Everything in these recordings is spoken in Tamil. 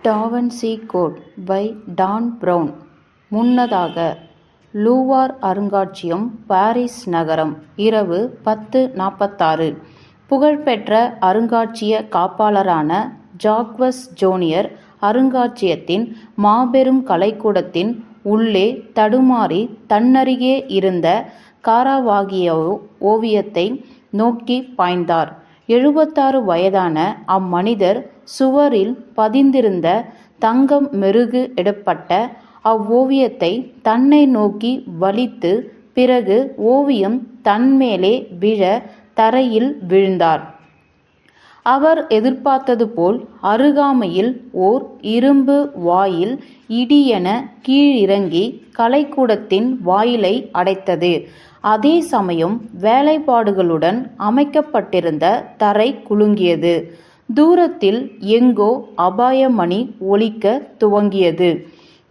டா Vinci Code by Dan Brown. முன்னதாக, லூவார் அருங்காட்சியகம், பாரிஸ் நகரம். இரவு 10:46. புகழ்பெற்ற அருங்காட்சியக காப்பாளரான ஜாக்வஸ் ஜோனியர் அருங்காட்சியகத்தின் மாபெரும் கலைக்கூடத்தின் உள்ளே தடுமாறி தன்னருகே இருந்த காராவாகியோ ஓவியத்தை நோக்கி பாய்ந்தார். 76 வயதான அம்மனிதர் சுவரில் பதிந்திருந்த தங்கம் மெருகு இடப்பட்ட அவ்வோவியத்தை தன்னை நோக்கி வலித்து, பிறகு ஓவியம் தன்மேலே விழ தரையில் வீழ்ந்தார். அவர் எதிர்பார்த்தது போல் அருகாமையில் ஓர் இரும்பு வாயில் இடியென கீழிறங்கி கலைக்கூடத்தின் வாயிலை அடைத்தது. அதே சமயம் வேலைப்பாடுகளுடன் அமைக்கப்பட்டிருந்த தரை குலுங்கியது. தூரத்தில் எங்கோ அபாயமணி ஒலிக்க துவங்கியது.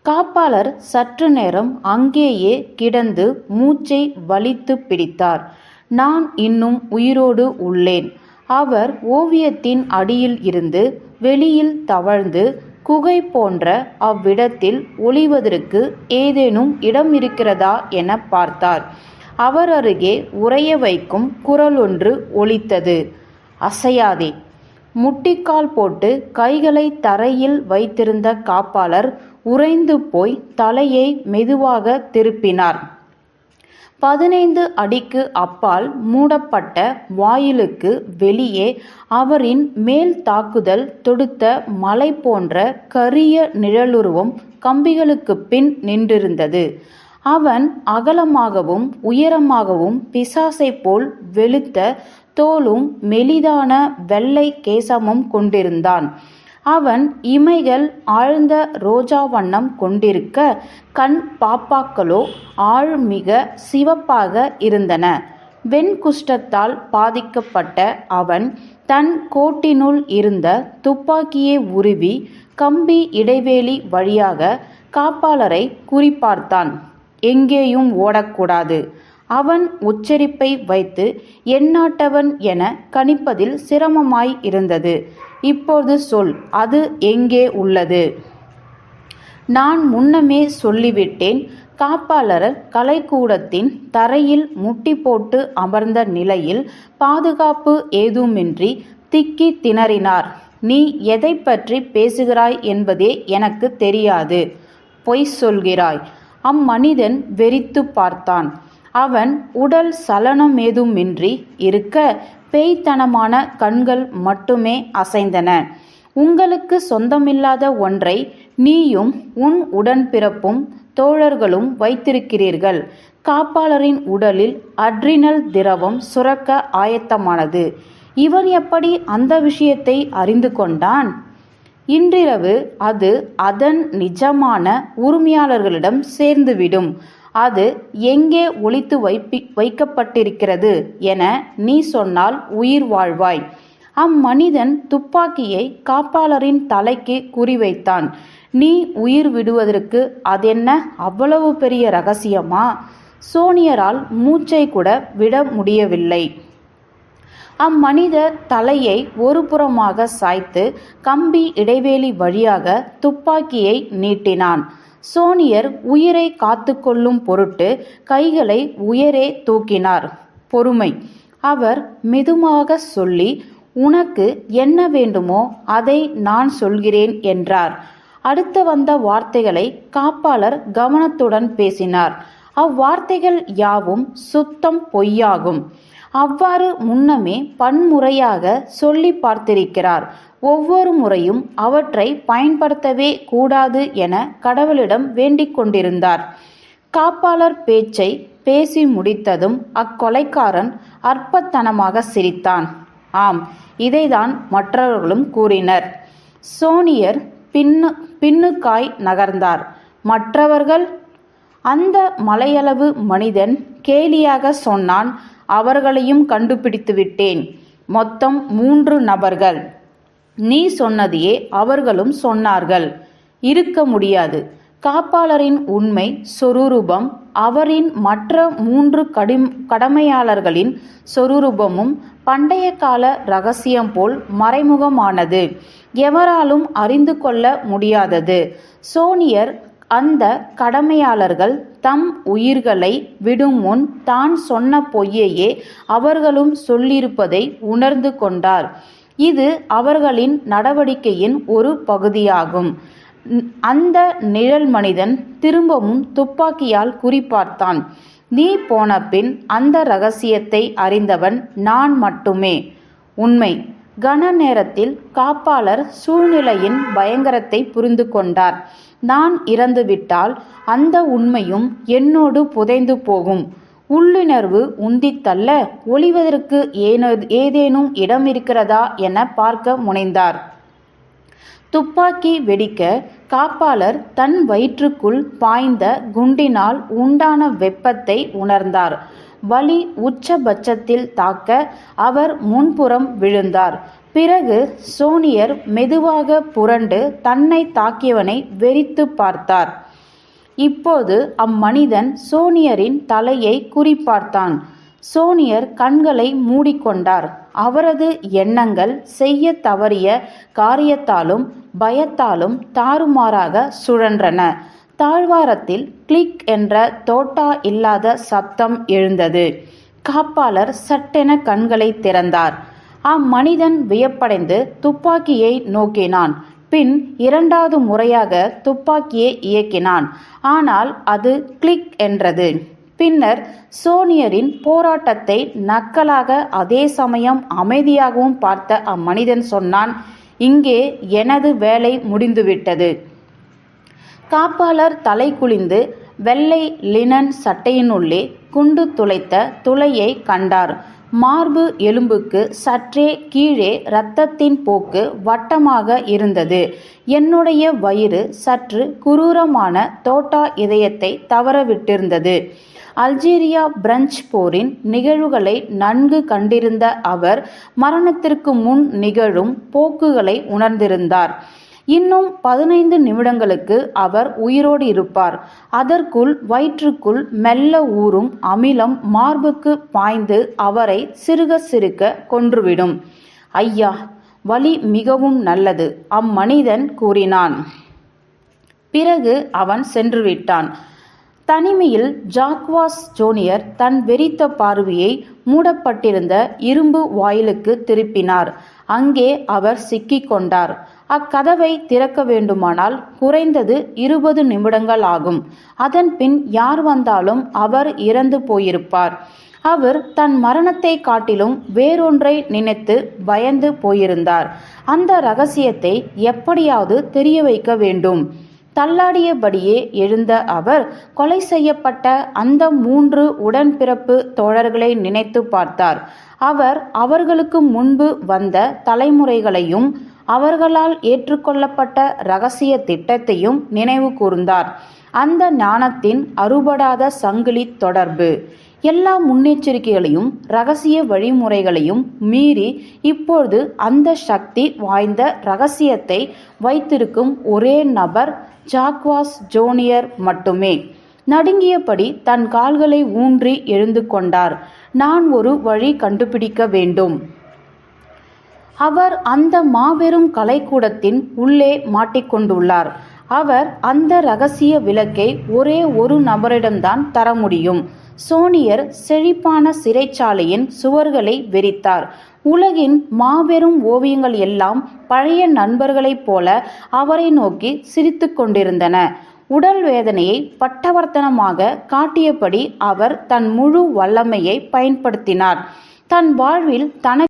காப்பாளர் சற்று நேரம் அங்கேயே கிடந்து மூச்சை வலித்து பிடித்தார். நான் இன்னும் உயிரோடு உள்ளேன். அவர் ஓவியத்தின் அடியில் இருந்து வெளியில் தவழ்ந்து குகை போன்ற அவ்விடத்தில் ஒளிவதற்கு ஏதேனும் இடம் இருக்கிறதா என பார்த்தார். அவர் அருகே உறைய வைக்கும் குரலொன்று ஒலித்தது. அசையாதே. முட்டிக்கால் போட்டு கைகளை தரையில் வைத்திருந்த காப்பாளர் உறைந்து போய் தலையை மெதுவாக திருப்பினார். 15 அடிக்கு அப்பால் மூடப்பட்ட வாயிலுக்கு வெளியே அவரின் மேல் தாக்குதல் தொடுத்த மலை போன்ற கரிய நிழலுருவம் கம்பிகளுக்கு பின் நின்றிருந்தது. அவன் அகலமாகவும் உயரமாகவும் பிசாசை போல் வெளுத்த தோலும் மெலிதான வெள்ளை கேசமும் கொண்டிருந்தான். அவன் இமைகள் ஆழ்ந்த ரோஜா வண்ணம் கொண்டிருக்க, கண் பாப்பாக்களோ ஆழ்மிக சிவப்பாக இருந்தன. வெண்குஷ்டத்தால் பாதிக்கப்பட்ட அவன் தன் கோட்டினுள் இருந்த துப்பாக்கியை உருவி கம்பி இடைவேளி வழியாக காப்பாளரை குறிப்பார்த்தான். எங்கேயும் ஓடக்கூடாது. அவன் உச்சரிப்பை வைத்து எந்நாட்டவன் என கணிப்பதில் சிரமமாய் இருந்தது. இப்போது சொல், அது எங்கே உள்ளது? நான் முன்னமே சொல்லிவிட்டேன். காப்பாளர் கலைக்கூடத்தின் தரையில் முட்டி போட்டு அமர்ந்த நிலையில் பாதுகாப்பு ஏதுமின்றி திக்கி திணறினார். நீ எதை பற்றி பேசுகிறாய் என்பதே எனக்கு தெரியாது. பொய் சொல்கிறாய். அம்மனிதன் வெறித்து பார்த்தான். அவன் உடல் சலனமேதுமின்றி இருக்க, பேய்த்தனமான கண்கள் மட்டுமே அசைந்தன. உங்களுக்கு சொந்தமில்லாத ஒன்றை நீயும் உன் உடன்பிறப்பும் தோழர்களும் வைத்திருக்கிறீர்கள். காப்பாளரின் உடலில் அட்ரினல் திரவம் சுரக்க ஆயத்தமானது. இவன் எப்படி அந்த விஷயத்தை அறிந்து கொண்டான்? இன்றிரவு அது அதன் நிஜமான உரிமையாளர்களிடம் சேர்ந்துவிடும். அது எங்கே ஒளித்து வைக்கப்பட்டிருக்கிறது என நீ சொன்னால் உயிர் வாழ்வாய். அம்மனிதன் துப்பாக்கியை காப்பாளரின் தலைக்கு குறிவைத்தான். நீ உயிர் விடுவதற்கு அதென்ன அவ்வளவு பெரிய ரகசியமா? சோனியரால் மூச்சை கூட விட முடியவில்லை. அம்மனிதர் தலையை ஒரு புறமாக சாய்த்து கம்பி இடைவேளி வழியாக துப்பாக்கியை நீட்டினான். சோனியர் உயிரை காத்து கொள்ளும் பொருட்டு கைகளை உயரே தூக்கினார். பொறுமை, அவர் மெதுவாக சொல்லி, உனக்கு என்ன வேண்டுமோ அதை நான் சொல்கிறேன் என்றார். அடுத்து வந்த வார்த்தைகளை காப்பாளர் கவனத்துடன் பேசினார். அவ்வார்த்தைகள் யாவும் சுத்தம் பொய்யாகும். அவ்வாறு முன்னமே பன்முறையாக சொல்லி பார்த்திருக்கிறார். ஒவ்வொரு முறையும் அவற்றை பயன்படுத்தவே கூடாது என கடவுளிடம் வேண்டிக் கொண்டிருந்தார். காப்பாளர் பேச்சை பேசி முடித்ததும் அக்கொலைக்காரன் அற்பத்தனமாக சிரித்தான். ஆம், இதைதான் மற்றவர்களும் கூறினர். சோனியர் பின்னுக்காய் நகர்ந்தார். மற்றவர்கள்? அந்த மலையளவு மனிதன் கேலியாக சொன்னான். அவர்களையும் கண்டுபிடித்து விட்டேன். மொத்தம் 3 நபர்கள். நீ சொன்னதையே அவர்களும் சொன்னார்கள். இருக்க முடியாது. காப்பாளரின் உண்மை சொரூபம் அவரின் மற்ற 3 கடமையாளர்களின் சொரூபமும் பண்டைய கால இரகசியம் போல் மறைமுகமானது, எவராலும் அறிந்து கொள்ள முடியாதது. சோனியர் அந்த கடமையாளர்கள் தம் உயிர்களை விடும் முன் தான் சொன்ன பொய்யையே அவர்களும் சொல்லியிருப்பதை உணர்ந்து கொண்டார். இது அவர்களின் நடவடிக்கையின் ஒரு பகுதியாகும். அந்த நிழல் மனிதன் திரும்பவும் துப்பாக்கியால் குறிபார்த்தான். நீ போனபின் அந்த இரகசியத்தை அறிந்தவன் நான் மட்டுமே. உண்மை. கன நேரத்தில் காப்பாளர் சூழ்நிலையின் பயங்கரத்தை புரிந்து கொண்டார். நான் இறந்துவிட்டால் அந்த உண்மையும் என்னோடு புதைந்து போகும். உள்ளுணர்வு உந்தித்தள்ள ஒளிவதற்கு ஏதேனும் இடம் இருக்கிறதா என பார்க்க முனைந்தார். துப்பாக்கி வெடிக்க காப்பாளர் தன் வயிற்றுக்குள் பாய்ந்த குண்டினால் உண்டான வெப்பத்தை உணர்ந்தார். வலி உச்சபட்சத்தில் தாக்க அவர் முன்புறம் விழுந்தார். பிறகு சோனியர் மெதுவாக புரண்டு தன்னை தாக்கியவனை வெறித்து பார்த்தார். இப்போது அம்மனிதன் சோனியரின் தலையை குறிபார்த்தான். சோனியர் கண்களை மூடிக்கொண்டார். அவரது எண்ணங்கள் செய்ய தவறிய காரியத்தாலும் பயத்தாலும் தாறுமாறாக சுழன்றன. தாழ்வாரத்தில் கிளிக் என்ற தோட்டா இல்லாத சப்தம் எழுந்தது. காப்பாளர் சட்டென கண்களை திறந்தார். அம்மனிதன் வியப்படைந்து துப்பாக்கியை நோக்கினான். பின் 2வது முறையாக துப்பாக்கியை இயக்கினான். ஆனால் அது கிளிக் என்றது. பின்னர் சோனியரின் போராட்டத்தை நக்கலாக அதே சமயம் அமைதியாகவும் பார்த்த அம்மனிதன் சொன்னான், இங்கே எனது வேலை முடிந்துவிட்டது. காப்பாளர் தலை குனிந்து வெள்ளை லினன் சட்டையினுள்ளே குண்டு துளைத்த துளையை கண்டார். மார்பு எலும்புக்கு சற்றே கீழே இரத்தத்தின் போக்கு வட்டமாக இருந்தது. என்னுடைய வயிறு சற்று குரூரமான தோட்டா இதயத்தை தவறவிட்டிருந்தது. அல்ஜீரியா பிரெஞ்சு போரின் நிகழ்வுகளை நன்கு கண்டிருந்த அவர் மரணத்திற்கு முன் நிகழும் போக்குகளை உணர்ந்திருந்தார். இன்னும் 15 நிமிடங்களுக்கு அவர் உயிரோடு இருப்பார். அதற்குள் வயிற்றுக்குள் மெல்ல ஊறும் அமிலம் மார்புக்கு பாய்ந்து அவரை சிறுக சிறுக கொன்றுவிடும். ஐயா, வலி மிகவும் நல்லது, அம்மனிதன் கூறினான். பிறகு அவன் சென்றுவிட்டான். தனிமையில் ஜாக்வாஸ் ஜூனியர் தன் வெறித்த பார்வையை மூடப்பட்டிருந்த இரும்பு வாயிலுக்கு திருப்பினார். அங்கே அவர் சிக்கிக்கொண்டார். அக்கதவை திறக்க வேண்டுமானால் குறைந்தது 20 நிமிடங்கள் ஆகும். அதன் பின் யார் வந்தாலும் அவர் இறந்து போயிருப்பார். அவர் தன் மரணத்தை காட்டிலும் வேறொன்றை நினைத்து பயந்து போயிருந்தார். அந்த இரகசியத்தை எப்படியாவது தெரிய வைக்க வேண்டும். தள்ளாடியபடியே எழுந்த அவர் கொலை செய்யப்பட்ட அந்த 3 உடன்பிறப்பு தோழர்களை நினைத்து பார்த்தார். அவர் அவர்களுக்கு முன்பு வந்த தலைமுறைகளையும் அவர்களால் ஏற்றுக்கொள்ளப்பட்ட இரகசிய திட்டத்தையும் நினைவு கூர்ந்தார். அந்த ஞானத்தின் அறுபடாத சங்கிலி தொடர்பு. எல்லா முன்னெச்சரிக்கைகளையும் இரகசிய வழிமுறைகளையும் மீறி இப்பொழுது அந்த சக்தி வாய்ந்த இரகசியத்தை வைத்திருக்கும் ஒரே நபர் ஜாக்வாஸ் ஜூனியர் மட்டுமே. நடுங்கியபடி தன் கால்களை ஊன்றி எழுந்து கொண்டார். நான் ஒரு வழி கண்டுபிடிக்க வேண்டும். அவர் அந்த மாபெரும் கலைக்கூடத்தின் உள்ளே மாட்டிக்கொண்டுள்ளார். அவர் அந்த இரகசிய விளக்கை ஒரே ஒரு நபரிடம்தான் தர முடியும். சோனியர் செழிப்பான சிறைச்சாலையின் சுவர்களை வெறித்தார். உலகின் மாபெரும் ஓவியங்கள் எல்லாம் பழைய நண்பர்களைப் போல அவரை நோக்கி சிரித்து கொண்டிருந்தன. உடல் வேதனையை பட்டவர்த்தனமாக காட்டியபடி அவர் தன் முழு வல்லமையை பயன்படுத்தினார். தன் வாழ்வில் தனக்கு